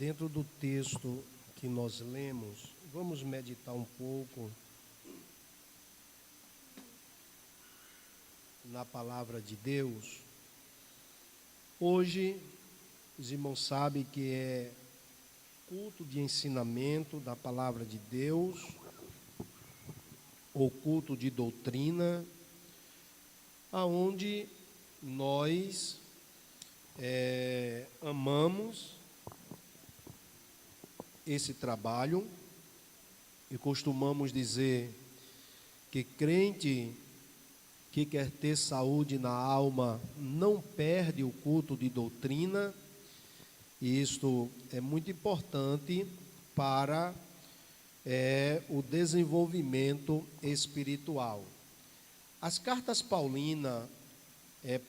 Dentro do texto que nós lemos, vamos meditar um pouco na palavra de Deus. Hoje, os irmãos sabem que é culto de ensinamento da palavra de Deus, ou culto de doutrina, aonde nós amamos esse trabalho e costumamos dizer que crente que quer ter saúde na alma não perde o culto de doutrina, e isto é muito importante para o desenvolvimento espiritual. As cartas paulinas,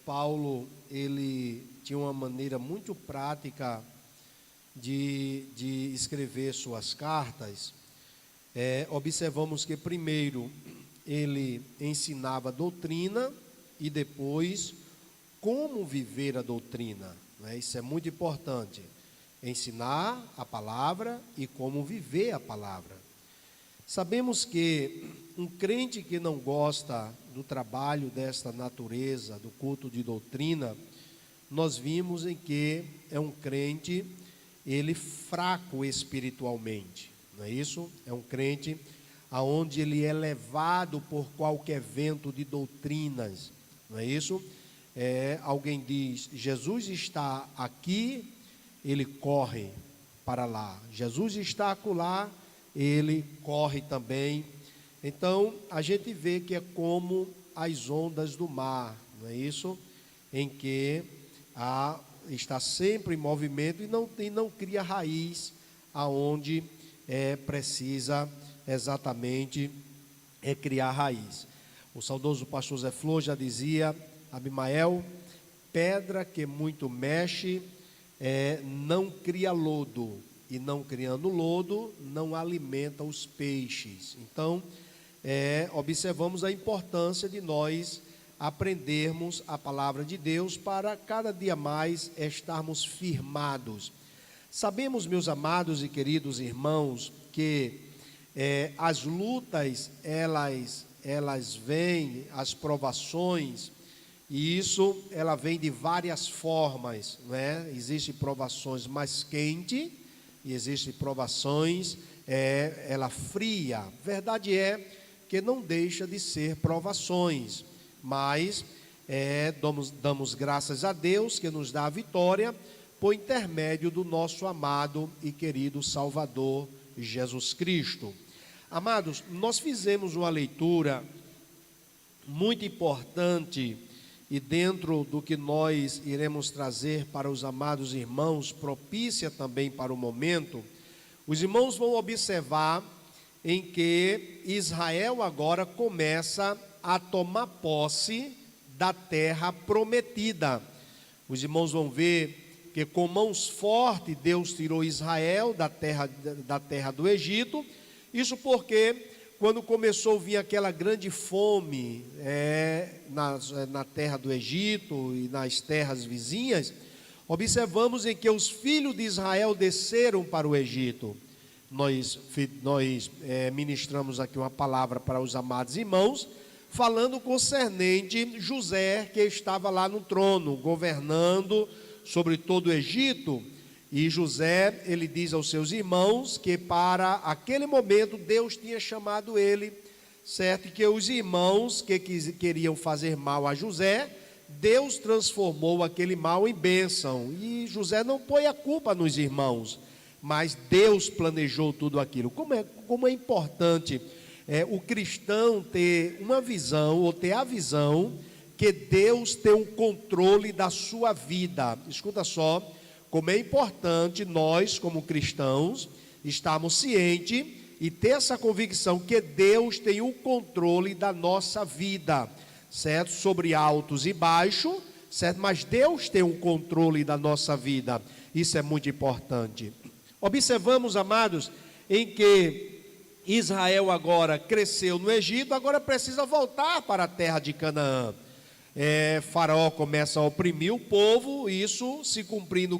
Paulo, ele tinha uma maneira muito prática de escrever suas cartas. Observamos que primeiro ele ensinava doutrina e depois como viver a doutrina, né? Isso é muito importante, ensinar a palavra e como viver a palavra. Sabemos que um crente que não gosta do trabalho desta natureza, do culto de doutrina, nós vimos em que é um crente, ele fraco espiritualmente, não é isso? É um crente aonde ele é levado por qualquer vento de doutrinas, não é isso? Alguém diz, Jesus está aqui, ele corre para lá. Jesus está acolá, ele corre também. Então, a gente vê que é como as ondas do mar, não é isso? Em que está sempre em movimento e não cria raiz aonde precisa exatamente criar raiz. O saudoso pastor Zé Flor já dizia, Abimael, pedra que muito mexe, não cria lodo, e não criando lodo, não alimenta os peixes. Então, observamos a importância de nós aprendermos a palavra de Deus para cada dia mais estarmos firmados. Sabemos, meus amados e queridos irmãos, que as lutas, elas vêm, as provações, e isso, ela vem de várias formas, né? Existem provações mais quentes, e existem provações, ela fria. Verdade é que não deixa de ser provações, mas damos graças a Deus que nos dá a vitória por intermédio do nosso amado e querido Salvador Jesus Cristo. Amados, nós fizemos uma leitura muito importante e dentro do que nós iremos trazer para os amados irmãos, propícia também para o momento, os irmãos vão observar em que Israel agora começa a tomar posse da terra prometida. Os irmãos vão ver que com mãos fortes Deus tirou Israel da terra do Egito. Isso porque quando começou a vir aquela grande fome na terra do Egito e nas terras vizinhas, observamos em que os filhos de Israel desceram para o Egito. Nós ministramos aqui uma palavra para os amados irmãos, falando concernente José, que estava lá no trono, governando sobre todo o Egito. E José, ele diz aos seus irmãos que para aquele momento Deus tinha chamado ele, certo? Que os irmãos que queriam fazer mal a José, Deus transformou aquele mal em bênção. E José não põe a culpa nos irmãos, mas Deus planejou tudo aquilo. Como é importante o cristão ter uma visão, ou ter a visão, que Deus tem um controle da sua vida. Escuta só, como é importante nós, como cristãos, estarmos cientes e ter essa convicção que Deus tem o controle da nossa vida, certo? Sobre altos e baixos, certo? Mas Deus tem o controle da nossa vida. Isso é muito importante. Observamos, amados, em que Israel agora cresceu no Egito, agora precisa voltar para a terra de Canaã. Faraó começa a oprimir o povo, isso se cumprindo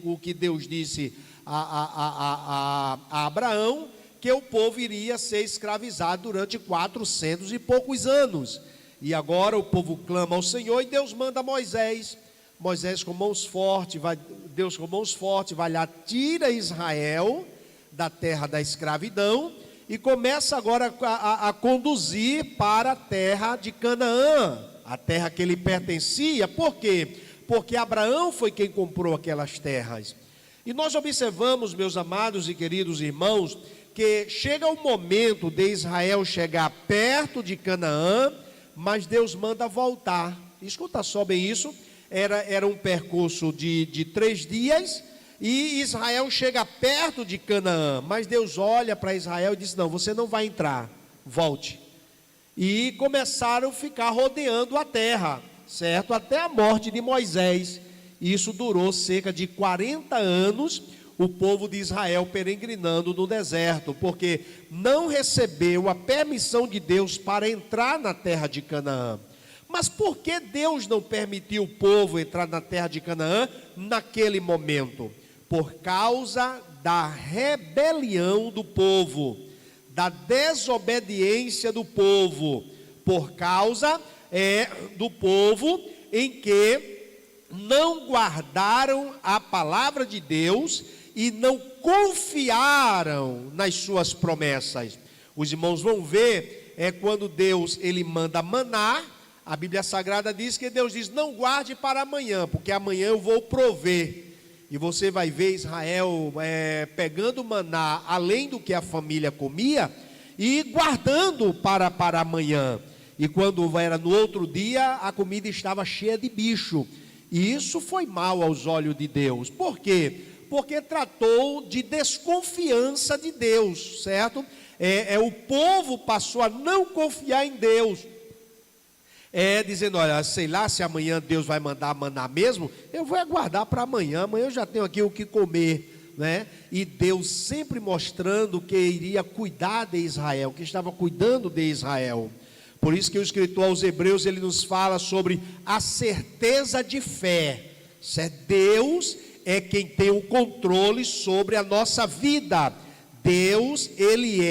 o que Deus disse a Abraão, que o povo iria ser escravizado durante 400 e poucos anos. E agora o povo clama ao Senhor e Deus manda Moisés. Moisés com mãos fortes, Deus com mãos fortes vai lá, tira Israel da terra da escravidão e começa agora a conduzir para a terra de Canaã, a terra que ele pertencia. Por quê? Porque Abraão foi quem comprou aquelas terras. E nós observamos, meus amados e queridos irmãos, que chega o momento de Israel chegar perto de Canaã, mas Deus manda voltar. Escuta só bem isso. Era um percurso de 3 dias, e Israel chega perto de Canaã, mas Deus olha para Israel e diz: não, você não vai entrar, volte. E começaram a ficar rodeando a terra, certo? Até a morte de Moisés. Isso durou cerca de 40 anos, o povo de Israel peregrinando no deserto, porque não recebeu a permissão de Deus para entrar na terra de Canaã. Mas por que Deus não permitiu o povo entrar na terra de Canaã naquele momento? Por causa da rebelião do povo, da desobediência do povo, por causa do povo em que não guardaram a palavra de Deus e não confiaram nas suas promessas. Os irmãos vão ver, quando Deus ele manda maná. A Bíblia Sagrada diz que Deus diz: não guarde para amanhã, porque amanhã eu vou prover. E você vai ver Israel pegando maná além do que a família comia e guardando para amanhã. E quando era no outro dia, a comida estava cheia de bicho. E isso foi mal aos olhos de Deus. Por quê? Porque tratou de desconfiança de Deus, certo? O povo passou a não confiar em Deus. Dizendo: olha, sei lá se amanhã Deus vai mandar maná mesmo, eu vou aguardar para amanhã eu já tenho aqui o que comer, né? E Deus sempre mostrando que iria cuidar de Israel, que estava cuidando de Israel. Por isso que o escritor aos Hebreus, ele nos fala sobre a certeza de fé. Deus é quem tem o controle sobre a nossa vida. Deus, Ele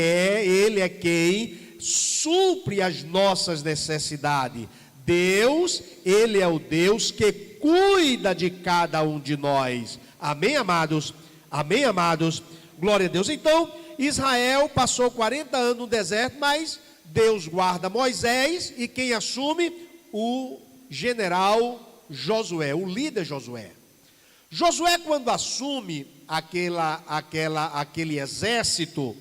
é quem supre as nossas necessidades. Deus, Ele é o Deus que cuida de cada um de nós. Amém, amados? Amém, amados? Glória a Deus. Então, Israel passou 40 anos no deserto, mas Deus guarda Moisés, e quem assume? O general Josué, o líder Josué. Josué, quando assume aquele exército,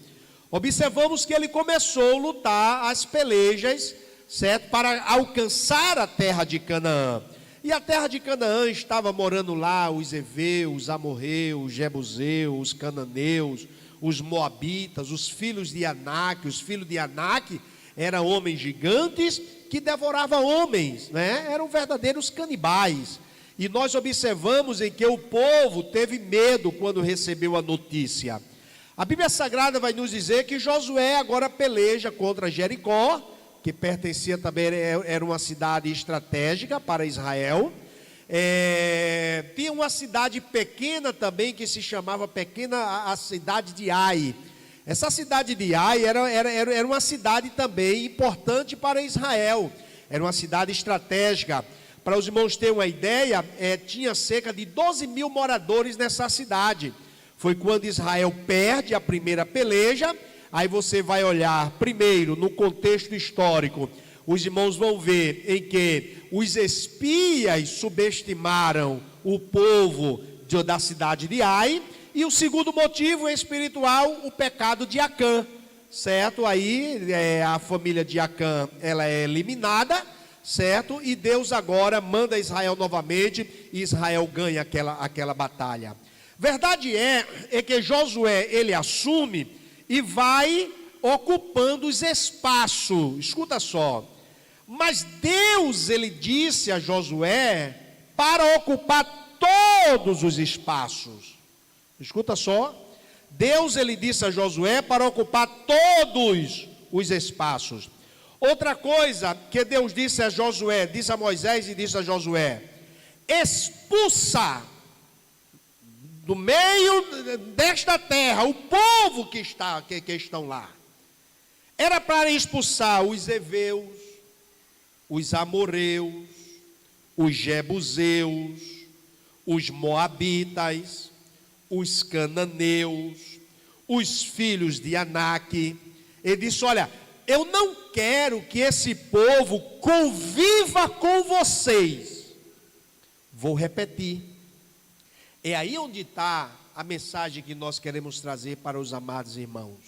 observamos que ele começou a lutar as pelejas, certo? Para alcançar a terra de Canaã. E a terra de Canaã estava morando lá os heveus, os amorreus, os jebuseus, os cananeus, os moabitas, os filhos de Anak. Os filhos de Anak eram homens gigantes que devoravam homens, né? Eram verdadeiros canibais. E nós observamos em que o povo teve medo quando recebeu a notícia. A Bíblia Sagrada vai nos dizer que Josué agora peleja contra Jericó, que pertencia também, era uma cidade estratégica para Israel. Tinha uma cidade pequena também, que se chamava a cidade de Ai. Essa cidade de Ai era uma cidade também importante para Israel. Era uma cidade estratégica. Para os irmãos terem uma ideia, tinha cerca de 12 mil moradores nessa cidade. Foi quando Israel perde a primeira peleja. Aí você vai olhar primeiro no contexto histórico. Os irmãos vão ver em que os espias subestimaram o povo da cidade de Ai. E o segundo motivo é espiritual, o pecado de Acã, certo? Aí a família de Acã, ela é eliminada, certo? E Deus agora manda Israel novamente, e Israel ganha aquela batalha. Verdade é que Josué, ele assume e vai ocupando os espaços. Escuta só. Mas Deus, ele disse a Josué para ocupar todos os espaços. Escuta só. Deus, ele disse a Josué para ocupar todos os espaços. Outra coisa que Deus disse a Josué, disse a Moisés e disse a Josué: expulsa do meio desta terra o povo que estão lá. Era para expulsar os heveus, os amorreus, os jebuseus, os moabitas, os cananeus, os filhos de Anak. Ele disse: olha, eu não quero que esse povo conviva com vocês. Vou repetir. É aí onde está a mensagem que nós queremos trazer para os amados irmãos.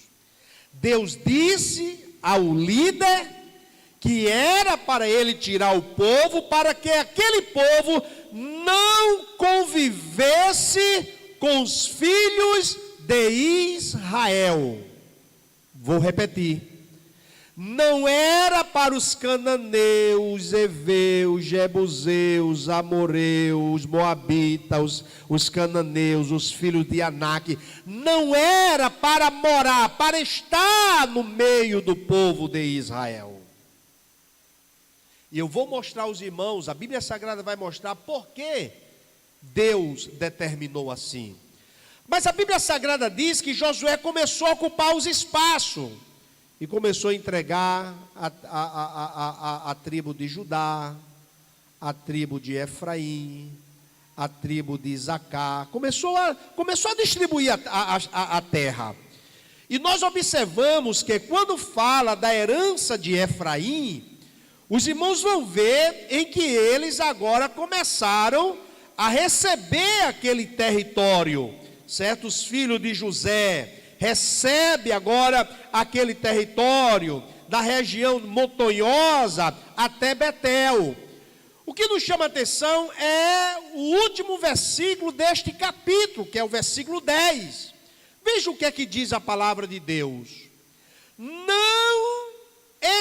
Deus disse ao líder que era para ele tirar o povo, para que aquele povo não convivesse com os filhos de Israel. Vou repetir. Não era para os cananeus, heveus, jebuseus, amorreus, moabitas, os cananeus, os filhos de Anak. Não era para morar, para estar no meio do povo de Israel. E eu vou mostrar aos irmãos, a Bíblia Sagrada vai mostrar por que Deus determinou assim. Mas a Bíblia Sagrada diz que Josué começou a ocupar os espaços. E começou a entregar a tribo de Judá, a tribo de Efraim, a tribo de Isacar. Começou a distribuir a terra. E nós observamos que quando fala da herança de Efraim, os irmãos vão ver em que eles agora começaram a receber aquele território. Certos filhos de José recebe agora aquele território da região montanhosa até Betel. O que nos chama a atenção é o último versículo deste capítulo, que é o versículo 10. Veja o que é que diz a palavra de Deus. Não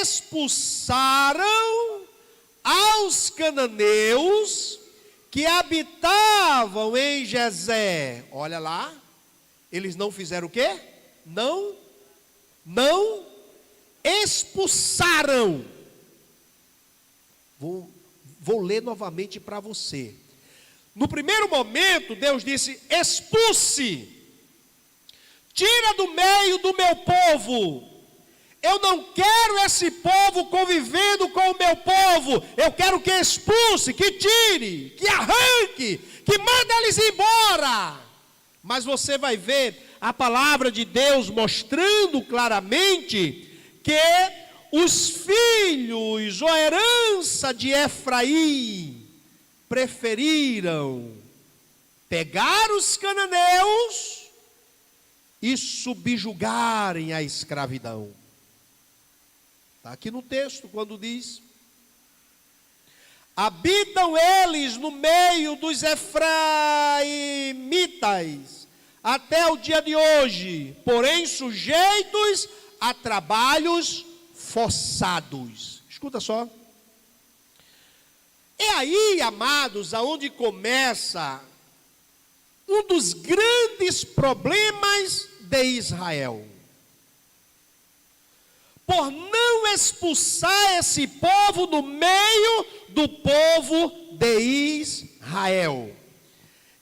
expulsaram aos cananeus que habitavam em Gezé. Olha lá, eles não fizeram o quê? Não expulsaram. Vou ler novamente para você. No primeiro momento, Deus disse: expulse, tira do meio do meu povo. Eu não quero esse povo convivendo com o meu povo. Eu quero que expulse, que tire, que arranque, que mande eles embora. Mas você vai ver a palavra de Deus mostrando claramente que os filhos, ou herança de Efraim, preferiram pegar os cananeus e subjugarem a escravidão. Está aqui no texto quando diz: habitam eles no meio dos efraimitas até o dia de hoje, porém sujeitos a trabalhos forçados. Escuta só. É aí, amados, aonde começa um dos grandes problemas de Israel. Por não expulsar esse povo do meio do povo de Israel.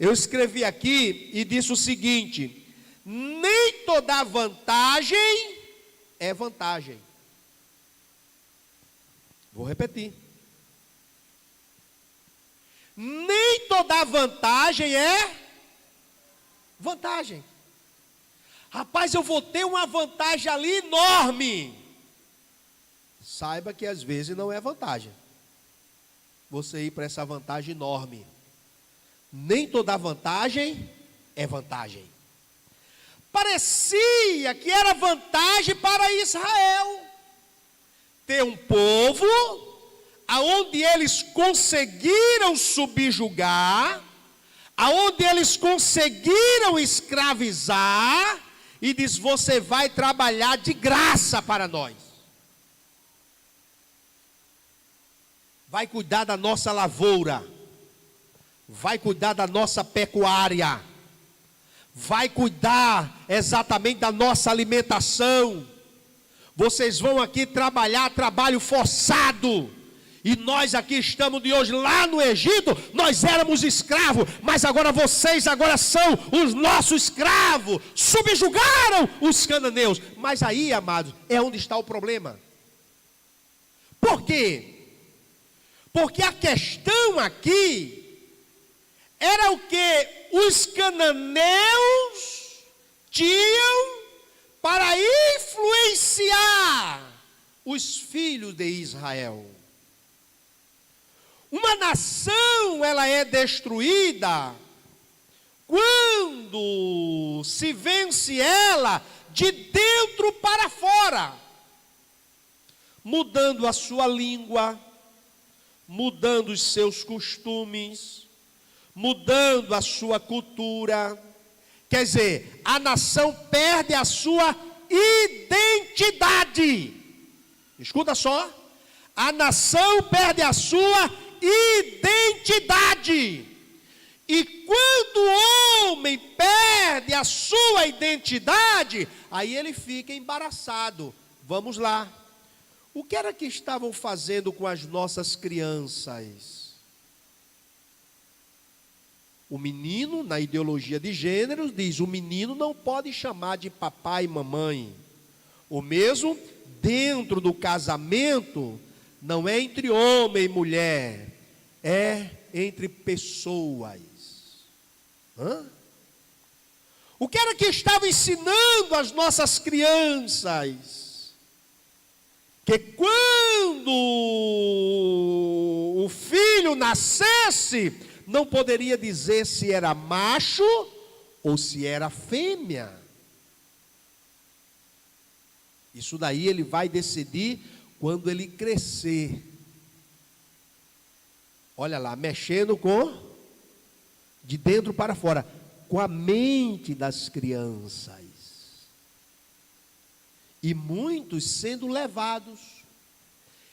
Eu escrevi aqui e disse o seguinte: nem toda vantagem é vantagem. Vou repetir. Nem toda vantagem é vantagem. Rapaz, eu vou ter uma vantagem ali enorme. Saiba que às vezes não é vantagem você ir para essa vantagem enorme. Nem toda vantagem é vantagem. Parecia que era vantagem para Israel ter um povo aonde eles conseguiram subjugar, aonde eles conseguiram escravizar, e diz: você vai trabalhar de graça para nós. Vai cuidar da nossa lavoura, vai cuidar da nossa pecuária, vai cuidar exatamente da nossa alimentação. vocês vão aqui trabalhar, trabalho forçado. E nós aqui estamos de hoje, lá no Egito, nós éramos escravos, mas agora vocês são os nossos escravos, subjugaram os cananeus. Mas aí, amados, é onde está o problema. Por quê? Porque a questão aqui era o que os cananeus tinham para influenciar os filhos de Israel. Uma nação, ela é destruída quando se vence ela de dentro para fora, mudando a sua língua, mudando os seus costumes, mudando a sua cultura. Quer dizer, a nação perde a sua identidade. Escuta só, a nação perde a sua identidade. E quando o homem perde a sua identidade, aí ele fica embaraçado. Vamos lá. O que era que estavam fazendo com as nossas crianças? O menino, na ideologia de gêneros, diz: o menino não pode chamar de papai e mamãe. O mesmo dentro do casamento, não é entre homem e mulher, é entre pessoas. O que era que estava ensinando as nossas crianças? Que quando o filho nascesse, não poderia dizer se era macho ou se era fêmea. Isso daí ele vai decidir quando ele crescer. Olha lá, mexendo com, de dentro para fora, com a mente das crianças. E muitos sendo levados.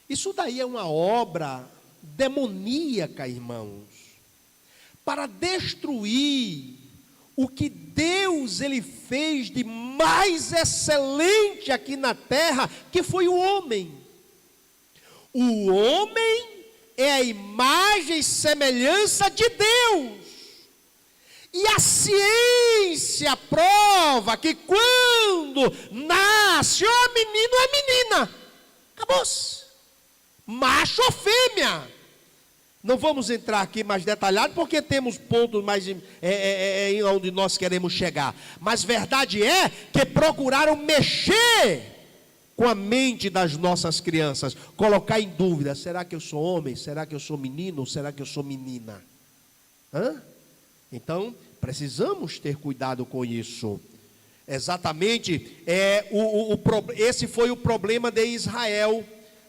Isso daí é uma obra demoníaca, irmãos, para destruir o que Deus ele fez de mais excelente aqui na terra, que foi o homem. O homem é a imagem e semelhança de Deus. E a ciência prova que quando nasce ou menino ou menina, acabou-se. Macho ou fêmea. Não vamos entrar aqui mais detalhado, porque temos pontos mais onde nós queremos chegar. Mas verdade é que procuraram mexer com a mente das nossas crianças, colocar em dúvida: será que eu sou homem? Será que eu sou menino? Ou será que eu sou menina? Então, precisamos ter cuidado com isso. Exatamente, esse foi o problema de Israel,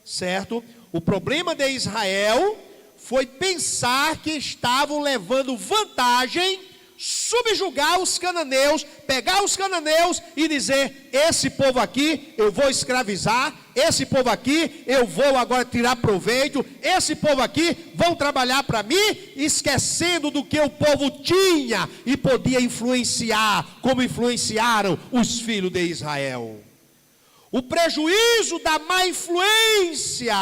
certo? O problema de Israel foi pensar que estavam levando vantagem, subjugar os cananeus, pegar os cananeus e dizer: esse povo aqui eu vou escravizar, esse povo aqui eu vou agora tirar proveito, esse povo aqui vão trabalhar para mim, esquecendo do que o povo tinha e podia influenciar, como influenciaram os filhos de Israel. O prejuízo da má influência,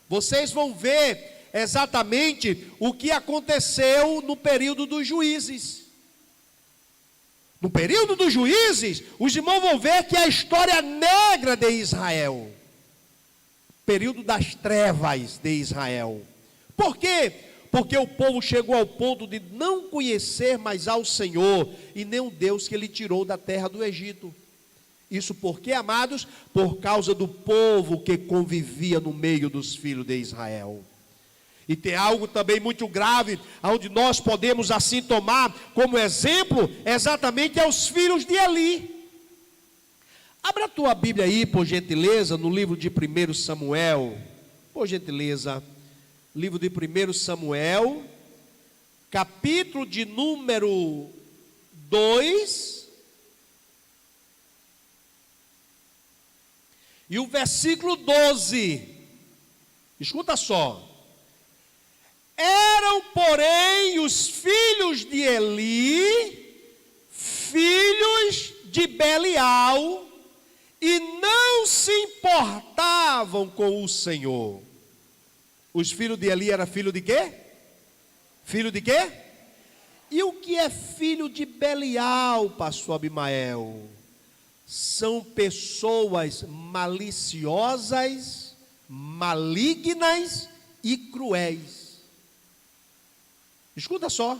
vocês vão ver exatamente o que aconteceu no período dos juízes. No período dos juízes, os irmãos vão ver que é a história negra de Israel, período das trevas de Israel. Por quê? Porque o povo chegou ao ponto de não conhecer mais ao Senhor e nem o Deus que ele tirou da terra do Egito. Isso por quê, amados? Por causa do povo que convivia no meio dos filhos de Israel. E tem algo também muito grave, onde nós podemos assim tomar como exemplo, exatamente aos filhos de Eli. Abra a tua Bíblia aí, por gentileza, no livro de 1 Samuel. Por gentileza, livro de 1 Samuel, capítulo de número 2. E o versículo 12. Escuta só. Eram, porém, os filhos de Eli, filhos de Belial, e não se importavam com o Senhor. Os filhos de Eli eram filho de quê? Filho de quê? E o que é filho de Belial, pastor Abimael? São pessoas maliciosas, malignas e cruéis. Escuta só.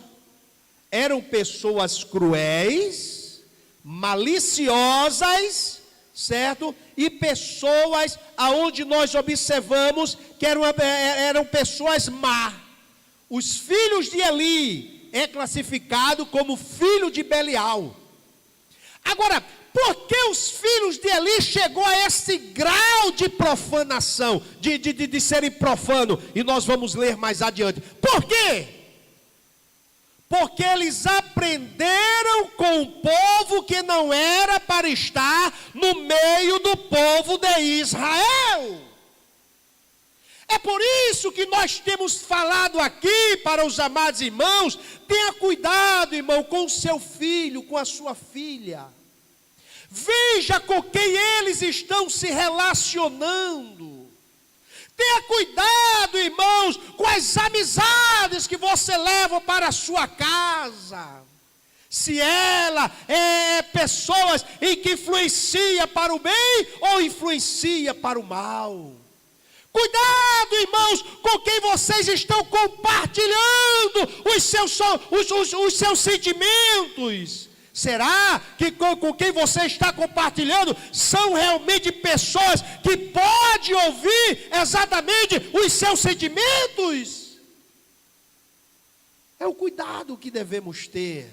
Eram pessoas cruéis, maliciosas, certo? E pessoas aonde nós observamos que eram pessoas má. Os filhos de Eli é classificado como filho de Belial. Agora, por que os filhos de Eli chegou a esse grau de profanação, de serem profanos? E nós vamos ler mais adiante. Por quê? Porque eles aprenderam com o povo que não era para estar no meio do povo de Israel. É por isso que nós temos falado aqui para os amados irmãos: tenha cuidado, irmão, com o seu filho, com a sua filha. Veja com quem eles estão se relacionando. Tenha cuidado, irmãos, com as amizades que você leva para a sua casa. Se ela é pessoas em que influencia para o bem ou influencia para o mal. Cuidado, irmãos, com quem vocês estão compartilhando os seus sentimentos. Será que com quem você está compartilhando são realmente pessoas que podem ouvir exatamente os seus sentimentos? É o cuidado que devemos ter.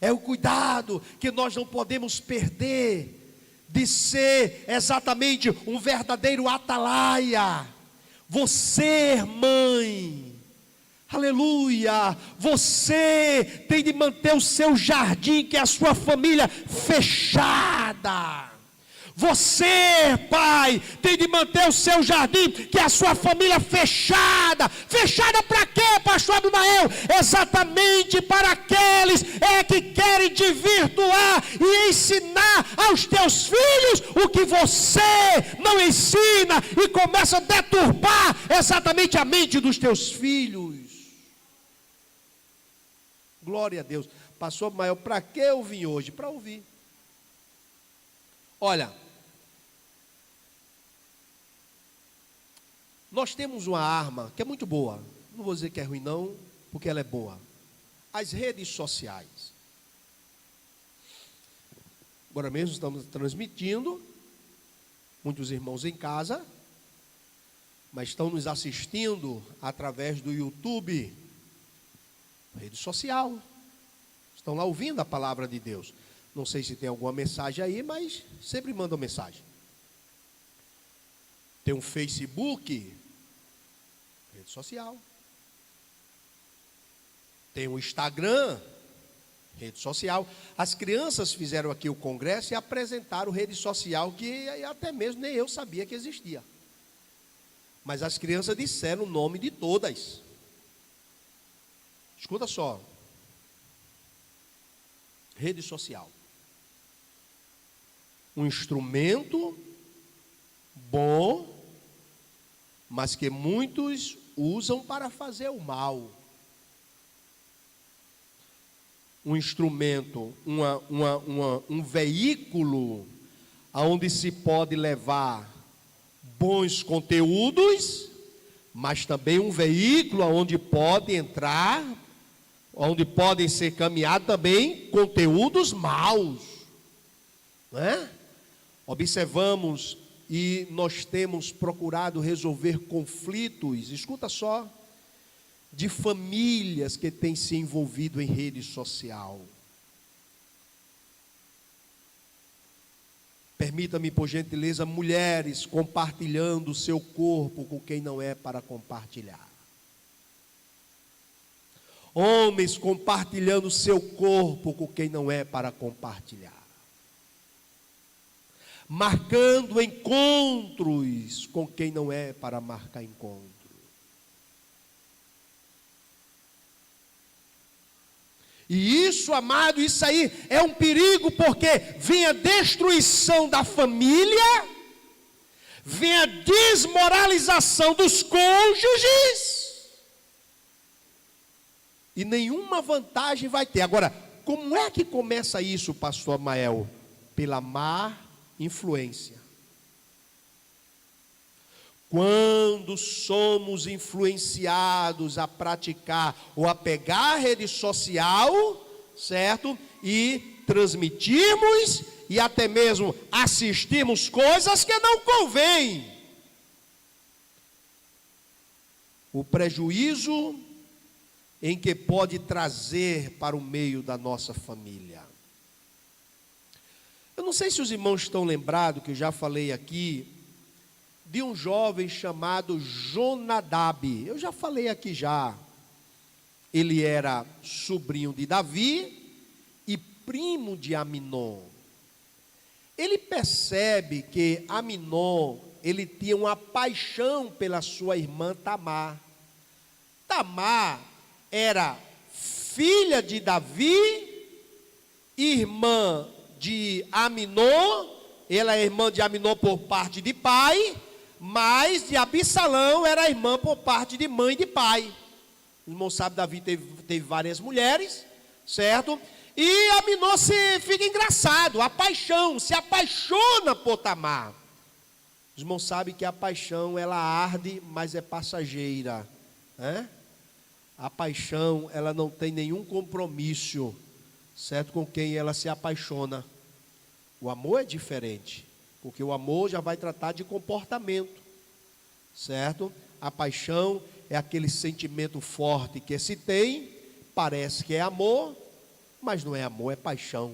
É o cuidado que nós não podemos perder de ser exatamente um verdadeiro atalaia. Você, mãe, aleluia, você tem de manter o seu jardim, que é a sua família, fechada. Você, pai, tem de manter o seu jardim, que é a sua família, fechada. Fechada para quê, pastor Abimael? Exatamente para aqueles que querem desvirtuar e ensinar aos teus filhos o que você não ensina, e começa a deturpar exatamente a mente dos teus filhos. Glória a Deus. Pastor Abimael, para que eu vim hoje? Para ouvir. Olha, nós temos uma arma que é muito boa. Não vou dizer que é ruim não, porque ela é boa. As redes sociais. Agora mesmo estamos transmitindo, muitos irmãos em casa, mas estão nos assistindo através do YouTube, rede social. Estão lá ouvindo a palavra de Deus. Não sei se tem alguma mensagem aí, mas sempre mandam mensagem. Tem um Facebook, rede social. Tem um Instagram, rede social. As crianças fizeram aqui o congresso e apresentaram rede social que até mesmo nem eu sabia que existia. Mas as crianças disseram o nome de todas. Escuta só. Rede social. Um instrumento bom, mas que muitos usam para fazer o mal. Um instrumento, um veículo onde se pode levar bons conteúdos, mas também um veículo onde pode entrar, onde podem ser caminhados também conteúdos maus, não é? Observamos e nós temos procurado resolver conflitos, escuta só, de famílias que têm se envolvido em rede social. Permita-me, por gentileza, mulheres compartilhando o seu corpo com quem não é para compartilhar. Homens compartilhando o seu corpo com quem não é para compartilhar. Marcando encontros com quem não é para marcar encontro. E isso, amado, isso aí é um perigo, porque vem a destruição da família, vem a desmoralização dos cônjuges, e nenhuma vantagem vai ter. Agora, como é que começa isso, pastor Amael? Pela má influência. Quando somos influenciados a praticar ou a pegar a rede social, certo? E transmitirmos e até mesmo assistirmos coisas que não convêm. O prejuízo em que pode trazer para o meio da nossa família. Eu não sei se os irmãos estão lembrados, que eu já falei aqui, de um jovem chamado Jonadab. Eu já falei aqui já. Ele era sobrinho de Davi e primo de Aminon. Ele percebe que Aminon, ele tinha uma paixão pela sua irmã Tamar. Tamar era filha de Davi, irmã de Aminon. Ela é irmã de Aminon por parte de pai, mas de Absalão era irmã por parte de mãe e de pai. O irmão sabe, Davi teve várias mulheres, certo? E Aminon fica engraçado, a paixão, se apaixona por Tamar. Os irmãos sabem que a paixão, ela arde, mas é passageira, né? A paixão, ela não tem nenhum compromisso, certo, com quem ela se apaixona. O amor é diferente, porque o amor já vai tratar de comportamento, certo? A paixão é aquele sentimento forte que se tem, parece que é amor, mas não é amor, é paixão.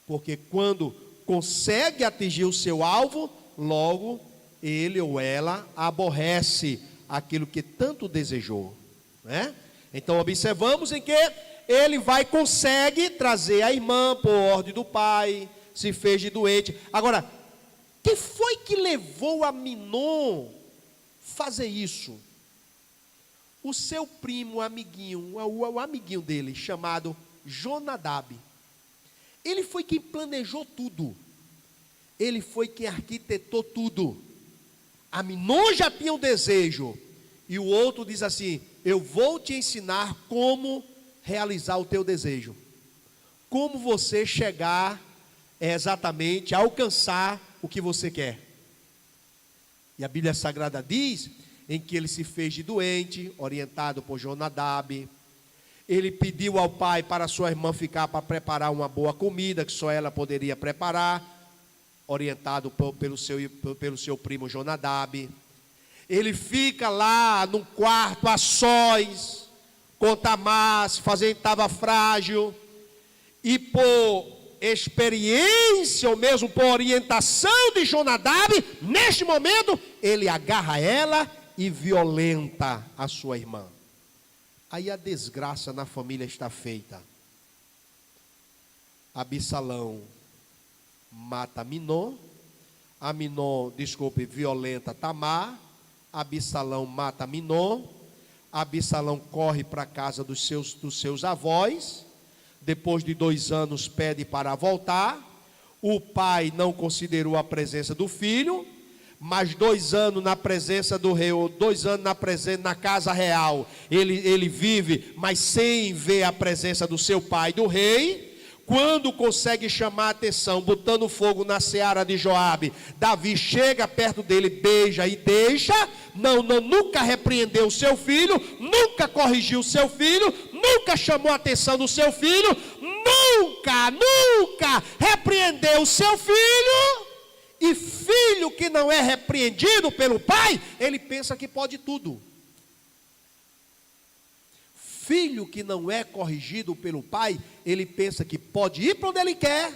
Porque quando consegue atingir o seu alvo, logo ele ou ela aborrece aquilo que tanto desejou, né? Então observamos em que ele consegue trazer a irmã por ordem do pai, se fez de doente. Agora, que foi que levou Aminon fazer isso? O seu primo, amiguinho, o amiguinho dele, chamado Jonadab. Ele foi quem planejou tudo. Ele foi quem arquitetou tudo. Aminon já tinha um desejo. E o outro diz assim: eu vou te ensinar como realizar o teu desejo. Como você chegar exatamente a alcançar o que você quer. E a Bíblia Sagrada diz em que ele se fez de doente, orientado por Jonadab. Ele pediu ao pai para sua irmã ficar para preparar uma boa comida, que só ela poderia preparar, orientado pelo seu primo Jonadab. Ele fica lá no quarto a sós, com Tamar, estava frágil, e por experiência, ou mesmo por orientação de Jonadab, neste momento, ele agarra ela e violenta a sua irmã. Aí a desgraça na família está feita. Absalão mata Aminon, violenta Tamar, Absalão mata Aminon, Absalão corre para a casa dos seus avós, depois de 2 anos pede para voltar. O pai não considerou a presença do filho, mas 2 anos na presença do rei, ou 2 anos na casa real, ele vive, mas sem ver a presença do seu pai, do rei. Quando consegue chamar a atenção, botando fogo na seara de Joabe, Davi chega perto dele, beija e deixa. Nunca repreendeu o seu filho, nunca corrigiu o seu filho, nunca chamou a atenção do seu filho, nunca repreendeu o seu filho. E filho que não é repreendido pelo pai, ele pensa que pode tudo. Filho que não é corrigido pelo pai, ele pensa que pode ir para onde ele quer,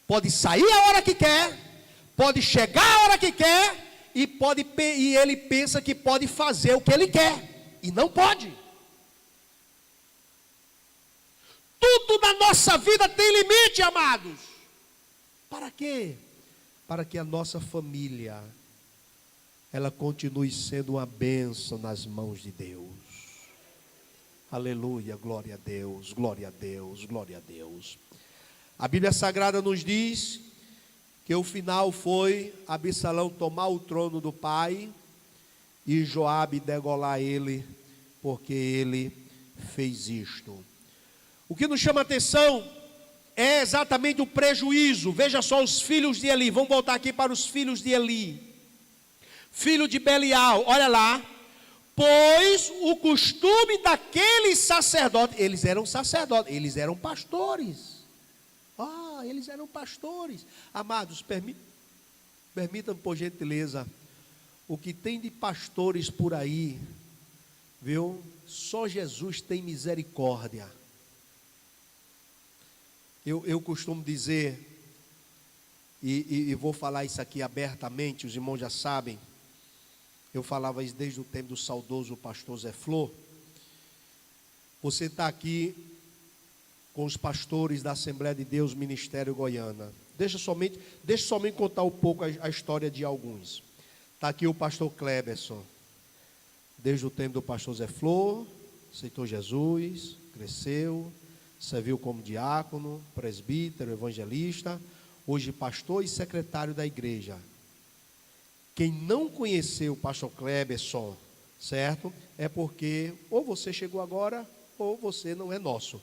pode sair a hora que quer, pode chegar a hora que quer, e ele pensa que pode fazer o que ele quer, e não pode. Tudo na nossa vida tem limite, amados. Para quê? Para que a nossa família, ela continue sendo uma bênção nas mãos de Deus. Aleluia, glória a Deus, glória a Deus, glória a Deus. A Bíblia Sagrada nos diz que o final foi Absalão tomar o trono do pai e Joabe degolar ele, porque ele fez isto. O que nos chama a atenção é exatamente o prejuízo. Veja só os filhos de Eli, vamos voltar aqui para os filhos de Eli. Filho de Belial, olha lá. Pois o costume daqueles sacerdotes, eles eram sacerdotes, eles eram pastores. Eles eram pastores. Amados, permitam por gentileza, o que tem de pastores por aí, viu? Só Jesus tem misericórdia. Eu costumo dizer, e vou falar isso aqui abertamente, os irmãos já sabem, eu falava isso desde o tempo do saudoso pastor Zé Flor. Você está aqui com os pastores da Assembleia de Deus Ministério Goiânia. Deixa somente contar um pouco a história de alguns. Está aqui o pastor Cleberson, desde o tempo do pastor Zé Flor, aceitou Jesus, cresceu, serviu como diácono, presbítero, evangelista, hoje pastor e secretário da igreja. Quem não conheceu o pastor Cleberson, certo? É porque ou você chegou agora, ou você não é nosso.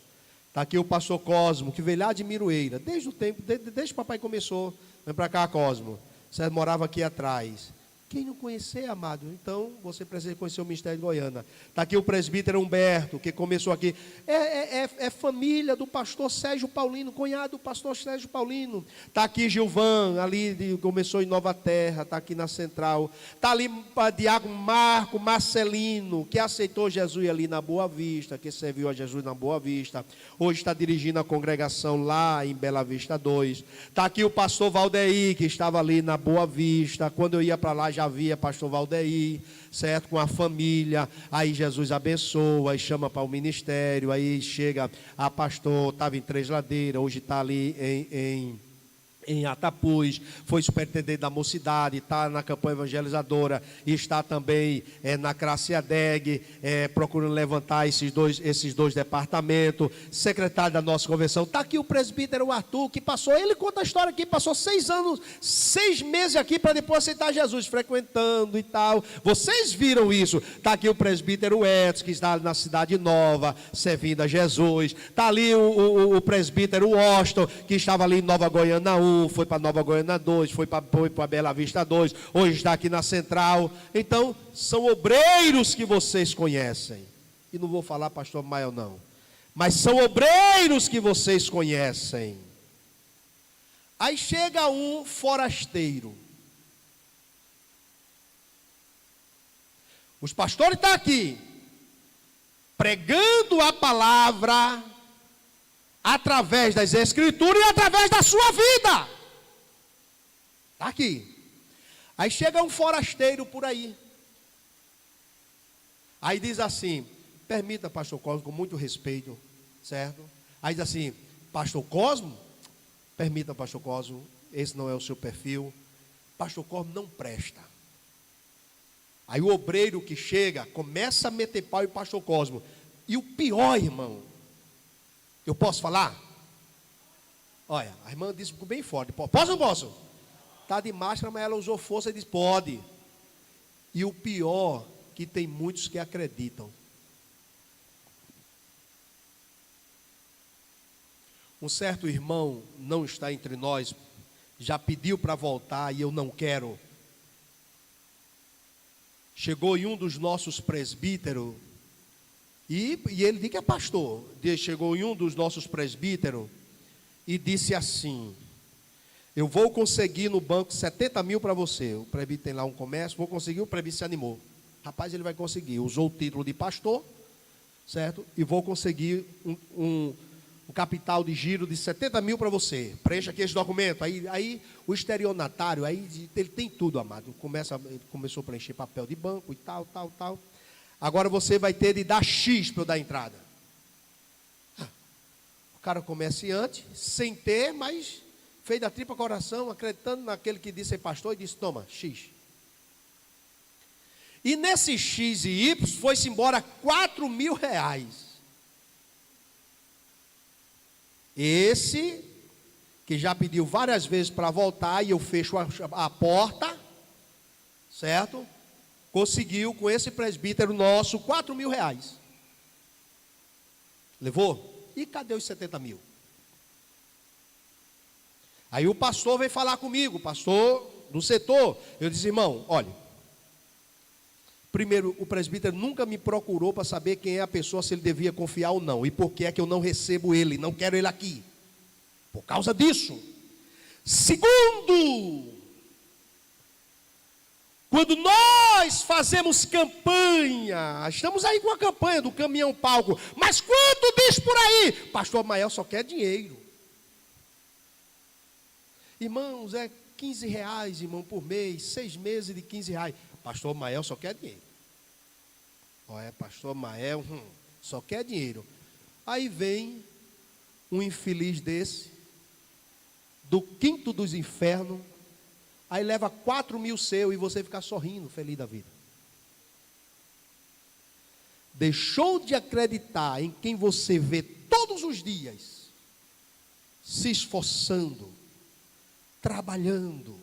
Está aqui o pastor Cosmo, que veio lá de Miroeira, desde o tempo, desde que o papai começou. Vem para cá, Cosmo. Você morava aqui atrás. Quem não conhecer, amado, então você precisa conhecer o Ministério de Goiânia. Está aqui o presbítero Humberto, que começou aqui. É família do pastor Sérgio Paulino, cunhado do pastor Sérgio Paulino. Está aqui Gilvan, ali começou em Nova Terra, está aqui na Central. Está ali o diácono Marco Marcelino, que aceitou Jesus ali na Boa Vista, que serviu a Jesus na Boa Vista. Hoje está dirigindo a congregação lá em Bela Vista 2. Está aqui o pastor Valdeir, que estava ali na Boa Vista. Quando eu ia para lá, já havia pastor Valdeir, certo, com a família, aí Jesus abençoa, aí chama para o ministério, aí chega a pastor, estava em Três Ladeiras, hoje está ali em Atapuz, foi superintendente da mocidade, está na campanha evangelizadora, e está também na Craciadeg, procurando levantar esses dois departamentos, secretário da nossa convenção. Está aqui o presbítero Arthur, que passou, ele conta a história aqui, passou 6 meses aqui para depois aceitar Jesus, frequentando e tal. Vocês viram isso? Está aqui o presbítero Edson, que está na Cidade Nova, servindo a Jesus. Está ali o presbítero Washington, que estava ali em Nova Goiânia 1, foi para Nova Goiânia 2, foi para Bela Vista 2, hoje está aqui na Central. Então, são obreiros que vocês conhecem. E não vou falar pastor Maio não, mas são obreiros que vocês conhecem. Aí chega um forasteiro. Os pastores estão aqui, pregando a palavra, através das escrituras e através da sua vida. Está aqui. Aí chega um forasteiro por aí. Aí diz assim, permita, pastor Cosmo, com muito respeito, certo? Aí diz assim, pastor Cosmo, permita, pastor Cosmo, esse não é o seu perfil. Pastor Cosmo não presta. Aí o obreiro que chega, começa a meter pau em pastor Cosmo. E o pior, irmão, eu posso falar? Olha, a irmã disse bem forte. Posso ou não posso? Está de máscara, mas ela usou força e disse, pode. E o pior, que tem muitos que acreditam. Um certo irmão não está entre nós, já pediu para voltar e eu não quero. Chegou em um dos nossos presbíteros, e ele diz que é pastor. Chegou em um dos nossos presbíteros e disse assim, eu vou conseguir no banco 70 mil para você. O presbítero tem lá um comércio, vou conseguir. O presbítero se animou. Rapaz, ele vai conseguir. Usou o título de pastor, certo? E vou conseguir um capital de giro de 70 mil para você. Preencha aqui esse documento. Aí o estelionatário, aí ele tem tudo, amado. Ele começou a preencher papel de banco e tal. Agora você vai ter de dar X para eu dar entrada. O cara comerciante, sem ter, mas fez da tripa coração, acreditando naquele que disse ser pastor, e disse, toma, X. E nesse X e Y, foi-se embora R$4.000. Esse, que já pediu várias vezes para voltar, e eu fecho a porta, certo? Conseguiu com esse presbítero nosso 4 mil reais. Levou? E cadê os 70 mil? Aí o pastor veio falar comigo, pastor do setor. Eu disse, irmão, olha, primeiro, o presbítero nunca me procurou para saber quem é a pessoa, se ele devia confiar ou não. E por que é que eu não recebo ele, não quero ele aqui? Por causa disso. Segundo, quando nós fazemos campanha, estamos aí com a campanha do caminhão palco, mas quanto diz por aí? Pastor Mael só quer dinheiro. Irmãos, é 15 reais, irmão, por mês, 6 meses de 15 reais. Pastor Mael só quer dinheiro. Olha, pastor Mael, só quer dinheiro. Aí vem um infeliz desse, do quinto dos infernos, aí leva 4 mil seu e você fica sorrindo, feliz da vida. Deixou de acreditar em quem você vê todos os dias, se esforçando, trabalhando,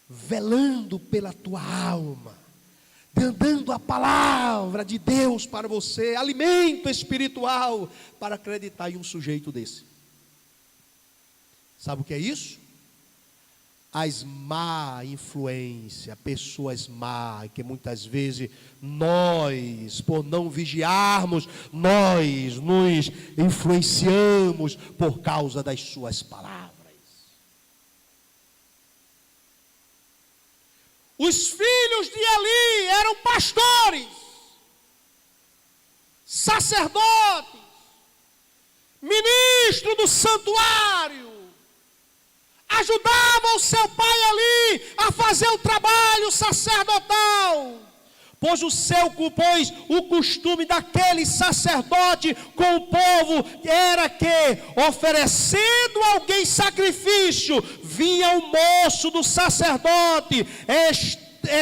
velando pela tua alma, dando a palavra de Deus para você, alimento espiritual, para acreditar em um sujeito desse. Sabe o que é isso? As má influência, pessoas má, que muitas vezes nós, por não vigiarmos, nós nos influenciamos por causa das suas palavras. Os filhos de Eli eram pastores, sacerdotes, ministros do santuário, ajudavam seu pai Eli a fazer o trabalho sacerdotal, pois o costume daquele sacerdote com o povo era que, oferecendo a alguém sacrifício, vinha o moço do sacerdote,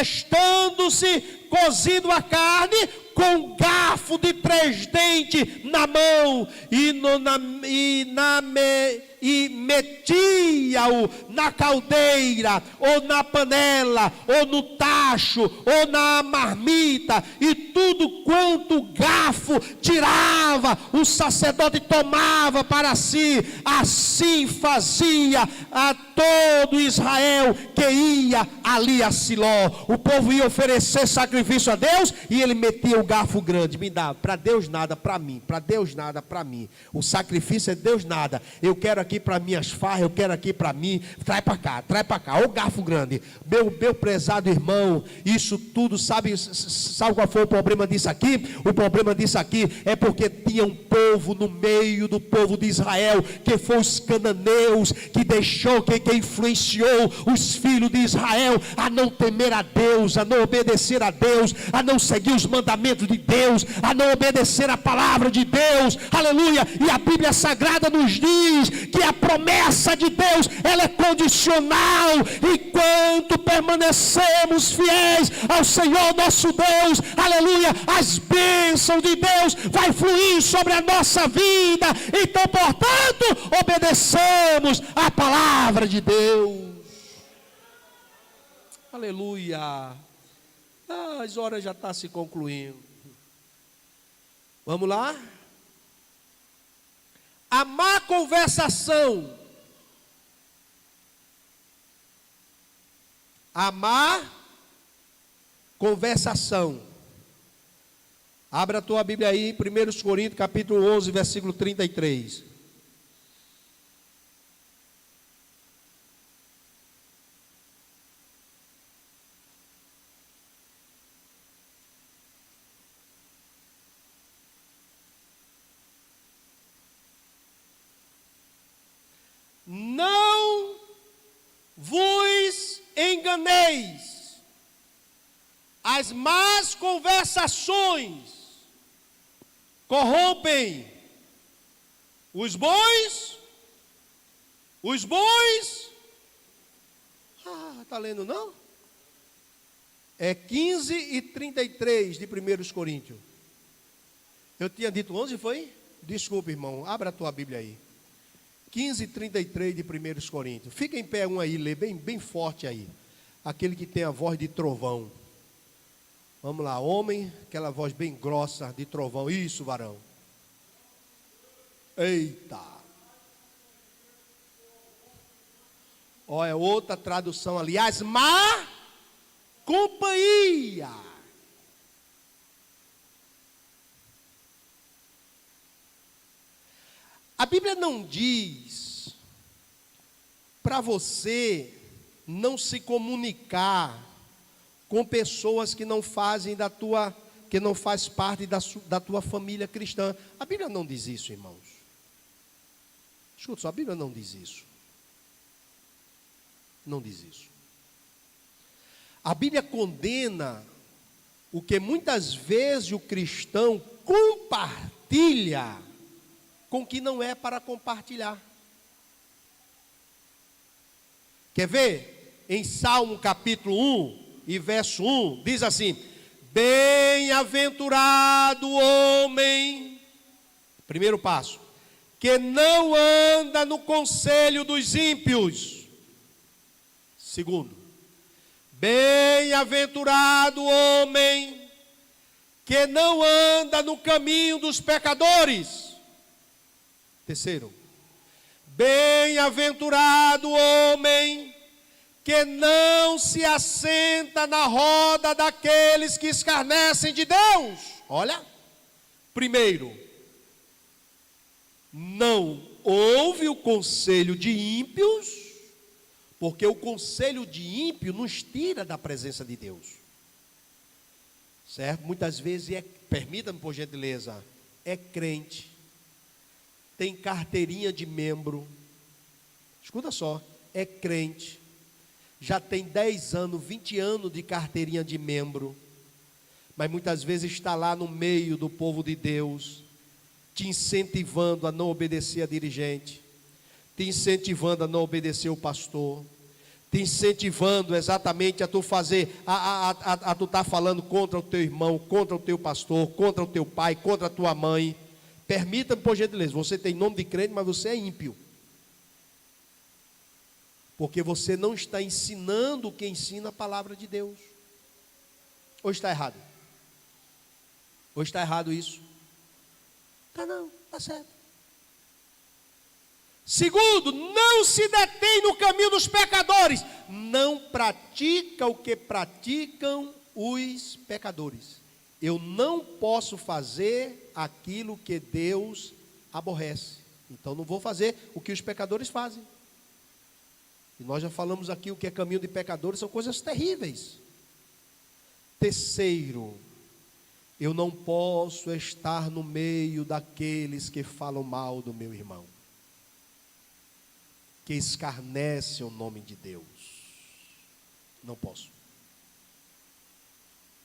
estando-se cozido a carne, com um garfo de 3 dentes na mão, e metia-o na caldeira, ou na panela, ou no tacho, ou na marmita, e tudo quanto o garfo tirava, o sacerdote tomava para si. Assim fazia a todo Israel que ia ali a Siló. O povo ia oferecer sacrifício a Deus, e ele metia o garfo grande. Me dá, para Deus nada, para mim, para Deus nada, para mim. O sacrifício é Deus nada. Eu quero aqui para minhas farras, eu quero aqui para mim. Traz para cá, olha o garfo grande. Meu prezado irmão, isso tudo, sabe qual foi o problema disso aqui? O problema disso aqui é porque tinha um povo no meio do povo de Israel, que foi os cananeus, que deixou, que influenciou os filhos de Israel a não temer a Deus, a não obedecer a Deus, a não seguir os mandamentos de Deus, a não obedecer a palavra de Deus. Aleluia. E a Bíblia Sagrada nos diz que a promessa de Deus, ela é condicional. Enquanto permanecemos fiéis ao Senhor nosso Deus, aleluia, as bênçãos de Deus vai fluir sobre a nossa vida. Então, portanto, obedecemos a palavra de Deus. Aleluia. As horas já estão se concluindo. Vamos lá? A má conversação. A má conversação. Abra a tua Bíblia aí, 1 Coríntios capítulo 11, versículo 33. Não vos enganeis, as más conversações corrompem os bons. Está lendo não? É 15 e 33 de 1 Coríntios. Eu tinha dito 11, foi? Desculpa, irmão, abra a tua Bíblia aí. 15:33 de 1 Coríntios. Fica em pé um aí, lê bem, bem forte aí. Aquele que tem a voz de trovão. Vamos lá, homem, aquela voz bem grossa de trovão. Isso, varão. Eita. Ó, é outra tradução ali. As má companhia. A Bíblia não diz para você não se comunicar com pessoas que não fazem que não faz parte da tua família cristã. A Bíblia não diz isso, irmãos. Escuta só, a Bíblia não diz isso. Não diz isso. A Bíblia condena o que muitas vezes o cristão compartilha com que não é para compartilhar. Quer ver? Em Salmo capítulo 1 e verso 1, diz assim: bem-aventurado o homem, primeiro passo, que não anda no conselho dos ímpios. Segundo, bem-aventurado o homem que não anda no caminho dos pecadores. Terceiro, bem-aventurado o homem que não se assenta na roda daqueles que escarnecem de Deus. Olha, primeiro, não ouve o conselho de ímpios, porque o conselho de ímpio nos tira da presença de Deus. Certo? Muitas vezes permita-me por gentileza, é crente, tem carteirinha de membro, escuta só, é crente, já tem 10 anos, 20 anos de carteirinha de membro, mas muitas vezes está lá no meio do povo de Deus, te incentivando a não obedecer a dirigente, te incentivando a não obedecer o pastor, te incentivando exatamente a tu fazer, a tu estar falando contra o teu irmão, contra o teu pastor, contra o teu pai, contra a tua mãe. Permita-me, por gentileza, você tem nome de crente, mas você é ímpio. Porque você não está ensinando o que ensina a palavra de Deus. Ou está errado? Ou está errado isso? Tá não, está certo. Segundo, não se detém no caminho dos pecadores. Não pratica o que praticam os pecadores. Eu não posso fazer aquilo que Deus aborrece. Então não vou fazer o que os pecadores fazem. E nós já falamos aqui o que é caminho de pecadores, são coisas terríveis. Terceiro, eu não posso estar no meio daqueles que falam mal do meu irmão, que escarnecem o nome de Deus. Não posso.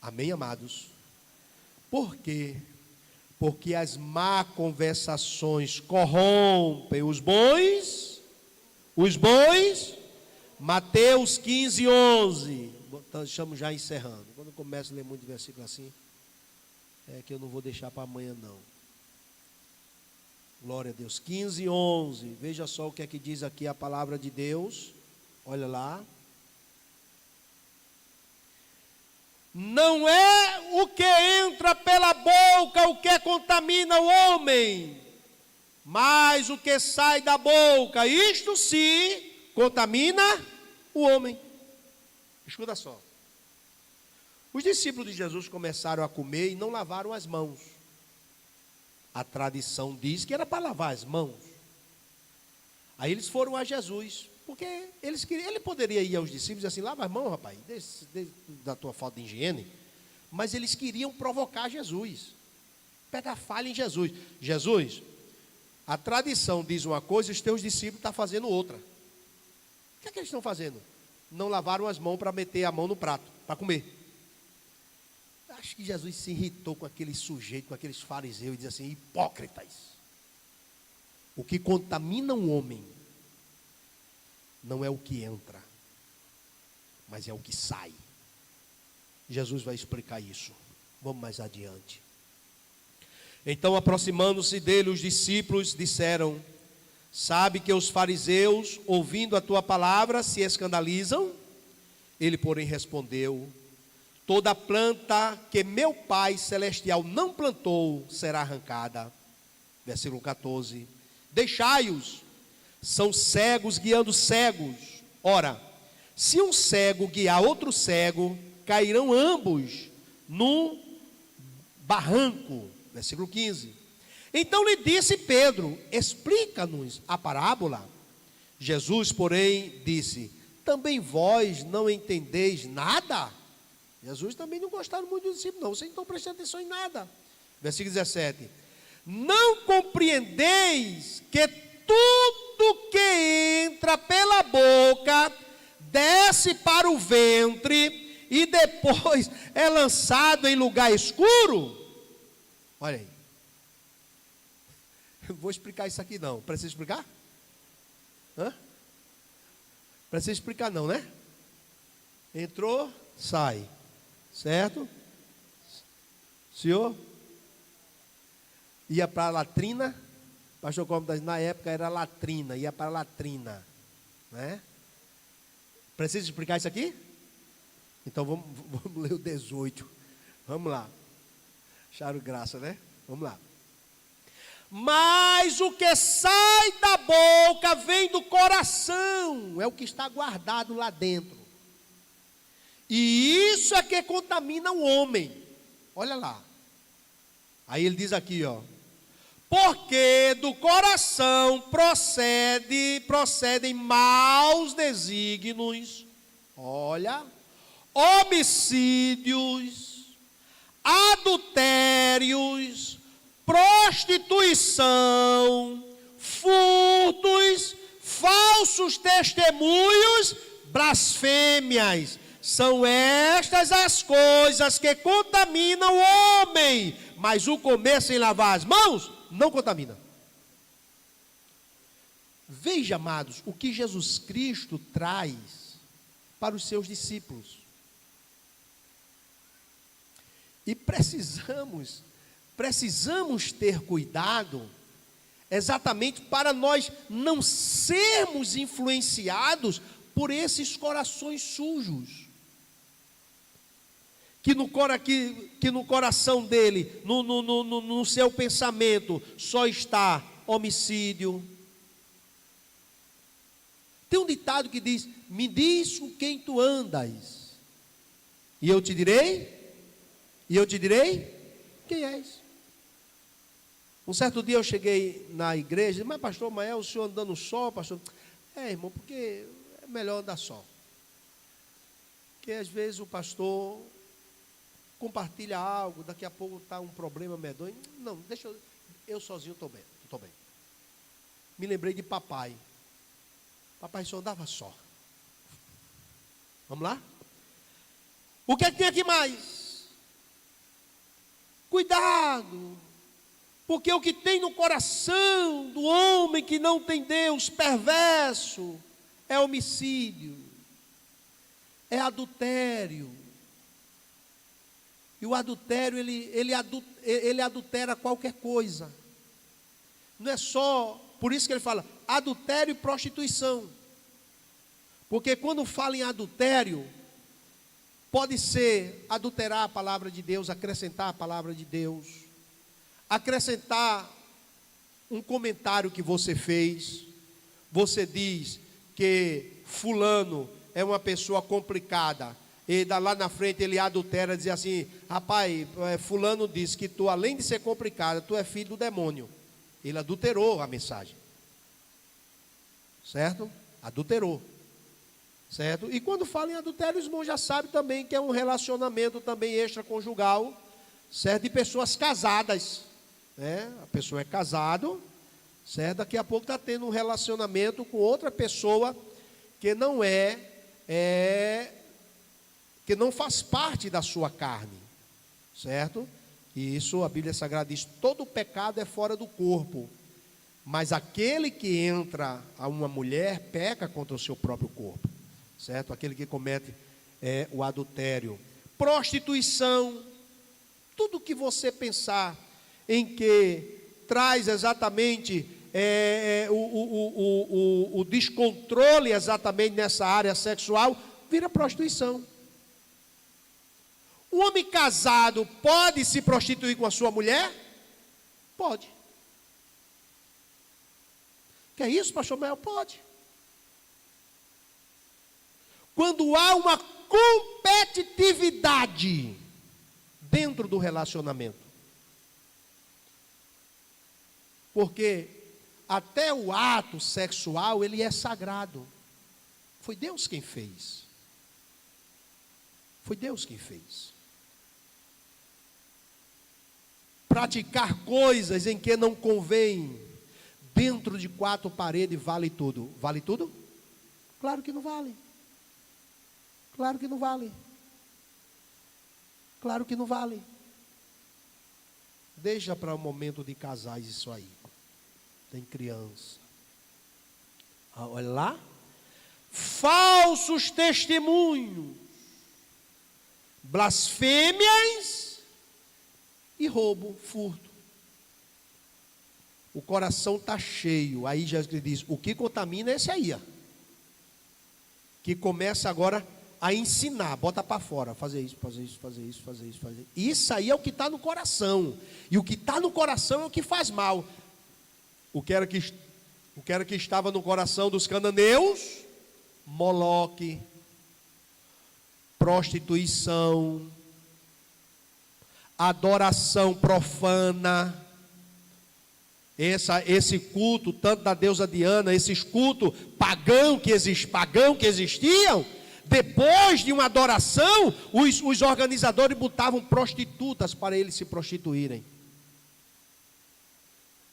Amém, amados? Por quê? Porque as má conversações corrompem os bons. Mateus 15:11. Então, estamos já encerrando. Quando eu começo a ler muito versículo assim, é que eu não vou deixar para amanhã não. Glória a Deus. 15:11. Veja só o que é que diz aqui a palavra de Deus. Olha lá. Não é o que entra pela boca o que contamina o homem, mas o que sai da boca, isto se contamina o homem. Escuta só. Os discípulos de Jesus começaram a comer e não lavaram as mãos. A tradição diz que era para lavar as mãos. Aí eles foram a Jesus, porque eles queriam, ele poderia ir aos discípulos e dizer assim: lava as mãos, rapaz, da tua falta de higiene. Mas eles queriam provocar Jesus, pegar falha em Jesus. Jesus, a tradição diz uma coisa e os teus discípulos estão fazendo outra. O que é que eles estão fazendo? Não lavaram as mãos para meter a mão no prato, para comer. Acho que Jesus se irritou com aquele sujeito, com aqueles fariseus, e diz assim: hipócritas. O que contamina um homem não é o que entra, mas é o que sai. Jesus vai explicar isso. Vamos mais adiante. Então, aproximando-se dele, os discípulos disseram: Sabe que os fariseus, ouvindo a tua palavra, se escandalizam? Ele, porém, respondeu: toda planta que meu Pai Celestial não plantou será arrancada. Versículo 14. Deixai-os, são cegos guiando cegos. Ora, se um cego guiar outro cego, cairão ambos num barranco. Versículo 15. Então lhe disse Pedro: explica-nos a parábola. Jesus, porém, disse: também vós não entendeis nada? Jesus também não gostava muito dos discípulos, não. Vocês não estão prestando atenção em nada. Versículo 17. Não compreendeis que tudo que entra pela boca desce para o ventre e depois é lançado em lugar escuro? Olha aí. Eu vou explicar isso aqui não. Precisa explicar? Hã? Precisa explicar não, né? Entrou, sai. Certo? Senhor? Ia para a latrina. Pastor Comas, na época era latrina. Ia para a latrina. Né? Precisa explicar isso aqui? Então vamos ler o 18. Vamos lá. Acharam graça, né? Vamos lá. Mas o que sai da boca vem do coração, é o que está guardado lá dentro. E isso é que contamina o homem. Olha lá. Aí ele diz aqui, ó. Porque do coração procedem maus desígnios, olha, homicídios, adultérios, prostituição, furtos, falsos testemunhos, blasfêmias. São estas as coisas que contaminam o homem, mas o comer sem lavar as mãos não contamina. Veja, amados, o que Jesus Cristo traz para os seus discípulos. E precisamos ter cuidado, exatamente para nós não sermos influenciados por esses corações sujos. Que no coração dele, no seu pensamento, só está homicídio. Tem um ditado que diz: me diz com quem tu andas, e eu te direi quem és. Um certo dia eu cheguei na igreja e disse: mas pastor Mael, o senhor andando só, pastor? Irmão, porque é melhor andar só. Porque às vezes o pastor compartilha algo, daqui a pouco está um problema medonho. Não, deixa eu sozinho estou bem. Me lembrei de papai. Papai só andava só. Vamos lá? O que é que tem aqui mais? Cuidado, porque o que tem no coração do homem que não tem Deus, perverso, é homicídio, é adultério. E o adultério, ele adultera qualquer coisa. Não é só, por isso que ele fala, adultério e prostituição. Porque quando fala em adultério, pode ser adulterar a palavra de Deus, acrescentar a palavra de Deus, acrescentar um comentário que você fez. Você diz que fulano é uma pessoa complicada, e lá na frente ele adultera, diz assim: rapaz, fulano disse que tu, além de ser complicada, tu é filho do demônio. Ele adulterou a mensagem, certo? Adulterou, certo? E quando fala em adultério, os irmãos já sabem também que é um relacionamento também extraconjugal, certo? De pessoas casadas, né? A pessoa é casado, certo? Daqui a pouco está tendo um relacionamento com outra pessoa que não que não faz parte da sua carne, certo? E isso a Bíblia Sagrada diz: todo pecado é fora do corpo, mas aquele que entra a uma mulher peca contra o seu próprio corpo, certo? Aquele que comete o adultério, prostituição, tudo que você pensar em que traz exatamente o descontrole exatamente nessa área sexual, vira prostituição. Um homem casado pode se prostituir com a sua mulher? Pode. Que é isso, pastor Mael? Pode. Quando há uma competitividade dentro do relacionamento. Porque até o ato sexual, ele é sagrado. Foi Deus quem fez. Foi Deus quem fez. Praticar coisas em que não convém, dentro de quatro paredes, vale tudo. Vale tudo? Claro que não vale. Claro que não vale. Claro que não vale. Deixa para o momento de casais isso aí. Tem criança. Olha lá. Falsos testemunhos, blasfêmias e roubo, furto. O coração está cheio. Aí Jesus diz, o que contamina é esse aí, ó, que começa agora a ensinar, bota para fora, fazer isso, fazer isso, fazer isso, fazer isso, fazer isso. Isso aí é o que está no coração. E o que está no coração é o que faz mal. O que era que estava no coração dos cananeus? Moloque, prostituição, adoração profana, esse culto, tanto da deusa Diana, esses cultos pagão que existiam, depois de uma adoração, os organizadores botavam prostitutas para eles se prostituírem.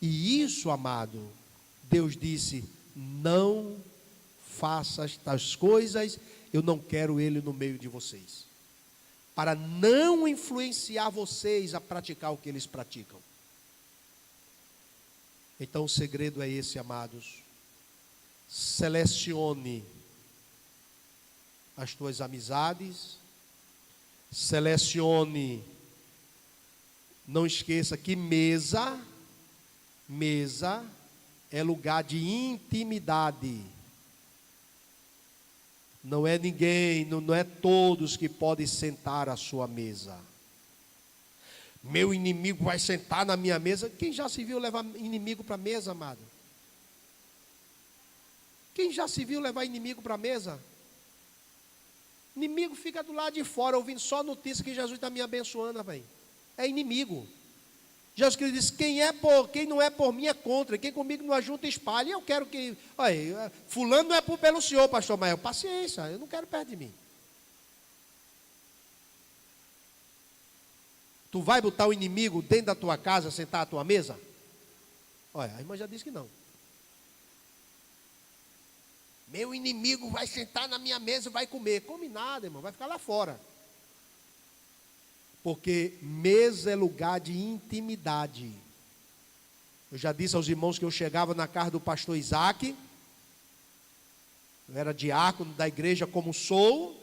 E isso, amado, Deus disse, não faça estas coisas, eu não quero ele no meio de vocês, para não influenciar vocês a praticar o que eles praticam. Então o segredo é esse, amados. Selecione as tuas amizades, selecione, não esqueça que mesa é lugar de intimidade. Não é ninguém, não é todos que podem sentar à sua mesa. Meu inimigo vai sentar na minha mesa. Quem já se viu levar inimigo para a mesa, amado? Quem já se viu levar inimigo para a mesa? Inimigo fica do lado de fora, ouvindo só notícia que Jesus está me abençoando, velho. É inimigo. Jesus Cristo disse, quem não é por mim é contra, quem comigo não ajunta espalha. E eu quero que, olha, fulano não é pelo senhor, pastor Mael, paciência, eu não quero perto de mim. Tu vai botar o inimigo dentro da tua casa, sentar à tua mesa? Olha, a irmã já disse que não. Meu inimigo vai sentar na minha mesa e vai comer. Come nada, irmão, vai ficar lá fora. Porque mesa é lugar de intimidade. Eu já disse aos irmãos que eu chegava na casa do pastor Isaac. Eu era diácono da igreja como sou.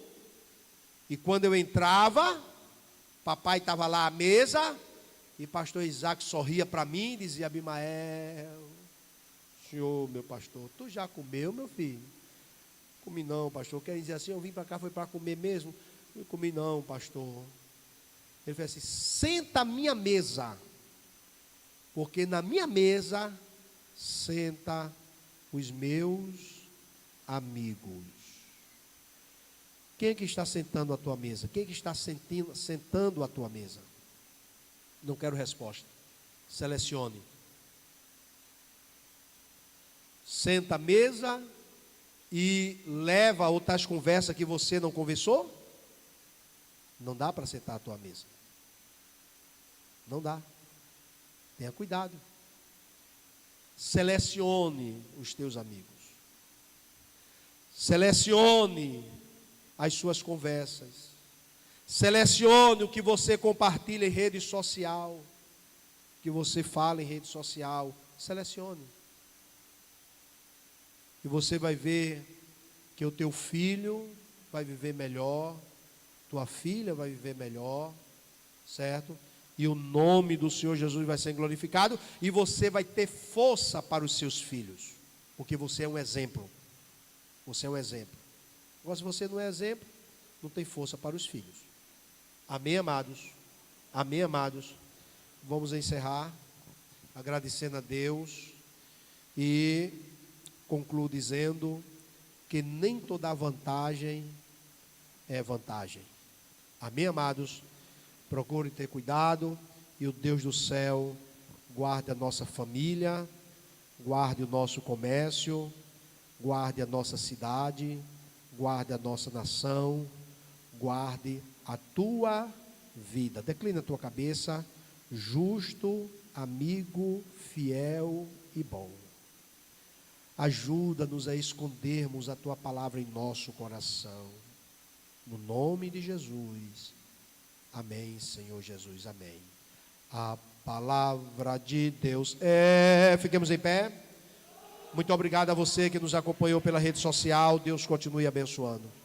E quando eu entrava, papai estava lá à mesa. E pastor Isaac sorria para mim e dizia, Abimael, senhor, meu pastor, tu já comeu, meu filho? Comi não, pastor. Quer dizer assim, eu vim para cá, foi para comer mesmo? Não comi não, pastor. Ele falou assim, senta à minha mesa, porque na minha mesa senta os meus amigos. Quem é que está sentando à tua mesa? Quem é que está sentando à tua mesa? Não quero resposta. Selecione. Senta à mesa e leva outras conversas que você não conversou? Não dá para sentar à tua mesa. Não dá. Tenha cuidado. Selecione os teus amigos. Selecione as suas conversas. Selecione o que você compartilha em rede social. O que você fala em rede social. Selecione. E você vai ver que o teu filho vai viver melhor. Tua filha vai viver melhor, certo? e o nome do Senhor Jesus vai ser glorificado, e você vai ter força para os seus filhos, porque você é um exemplo. Você é um exemplo. Agora, se você não é exemplo, não tem força para os filhos. Amém, amados? Amém, amados? Vamos encerrar agradecendo a Deus e concluo dizendo que nem toda vantagem é vantagem. Amém, amados? Procure ter cuidado e o Deus do céu guarde a nossa família, guarde o nosso comércio, guarde a nossa cidade, guarde a nossa nação, guarde a tua vida. Declina a tua cabeça, justo, amigo, fiel e bom. Ajuda-nos a escondermos a tua palavra em nosso coração. No nome de Jesus. Amém, Senhor Jesus. Amém. A palavra de Deus Fiquemos em pé. Muito obrigado a você que nos acompanhou pela rede social. Deus continue abençoando.